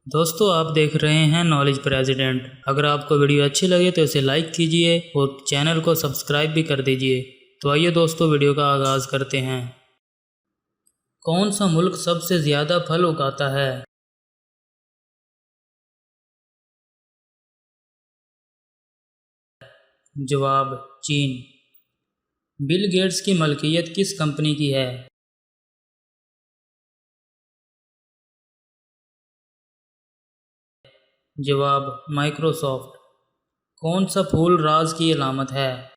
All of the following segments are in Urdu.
دوستو آپ دیکھ رہے ہیں نالج پریزیڈنٹ۔ اگر آپ کو ویڈیو اچھی لگے تو اسے لائک کیجئے اور چینل کو سبسکرائب بھی کر دیجئے۔ تو آئیے دوستو ویڈیو کا آغاز کرتے ہیں۔ کون سا ملک سب سے زیادہ پھل اگاتا ہے؟ جواب چین۔ بل گیٹس کی ملکیت کس کمپنی کی ہے؟ جواب مائکروسافٹ۔ کون سا پھول راز کی علامت ہے؟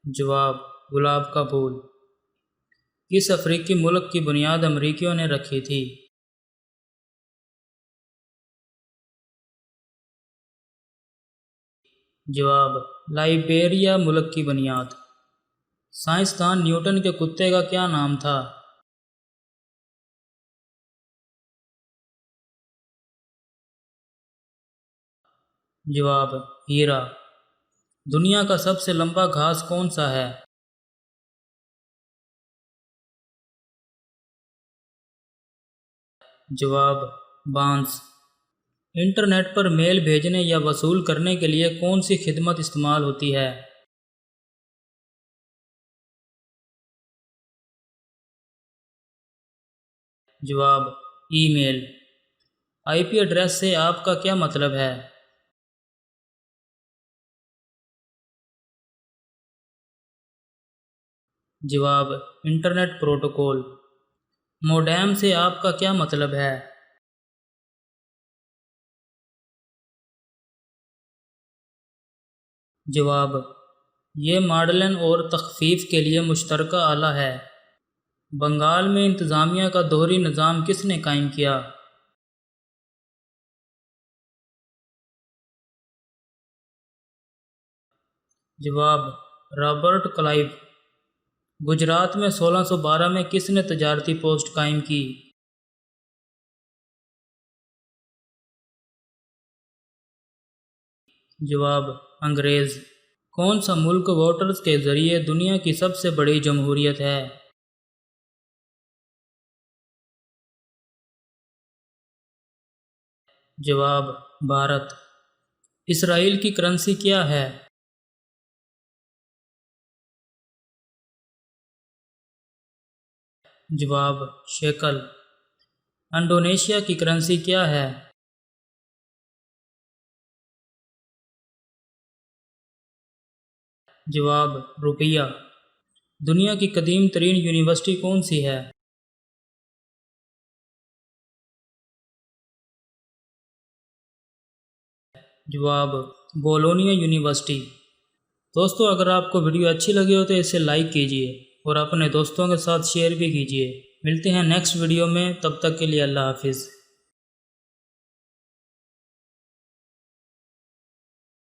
جواب گلاب کا پھول۔ کس افریقی ملک کی بنیاد امریکیوں نے رکھی تھی؟ جواب لائبیریا ملک کی بنیاد۔ سائنسدان نیوٹن کے کتے کا کیا نام تھا؟ جواب ہیرا۔ دنیا کا سب سے لمبا گھاس کون سا ہے؟ جواب بانس۔ انٹرنیٹ پر میل بھیجنے یا وصول کرنے کے لیے کون سی خدمت استعمال ہوتی ہے؟ جواب ای میل۔ آئی پی ایڈریس سے آپ کا کیا مطلب ہے؟ جواب انٹرنیٹ پروٹوکول۔ موڈیم سے آپ کا کیا مطلب ہے؟ جواب یہ ماڈلن اور تخفیف کے لیے مشترکہ آلہ ہے۔ بنگال میں انتظامیہ کا دوہری نظام کس نے قائم کیا؟ جواب رابرٹ کلائیو۔ گجرات میں 1612 میں کس نے تجارتی پوسٹ قائم کی؟ جواب انگریز۔ کون سا ملک ووٹرز کے ذریعے دنیا کی سب سے بڑی جمہوریت ہے؟ جواب بھارت۔ اسرائیل کی کرنسی کیا ہے؟ جواب شیکل۔ انڈونیشیا کی کرنسی کیا ہے؟ جواب روپیہ۔ دنیا کی قدیم ترین یونیورسٹی کون سی ہے؟ جواب بولونیا یونیورسٹی۔ دوستو اگر آپ کو ویڈیو اچھی لگی ہو تو اسے لائک کیجئے اور اپنے دوستوں کے ساتھ شیئر بھی کیجئے۔ ملتے ہیں نیکسٹ ویڈیو میں، تب تک کے لیے اللہ حافظ۔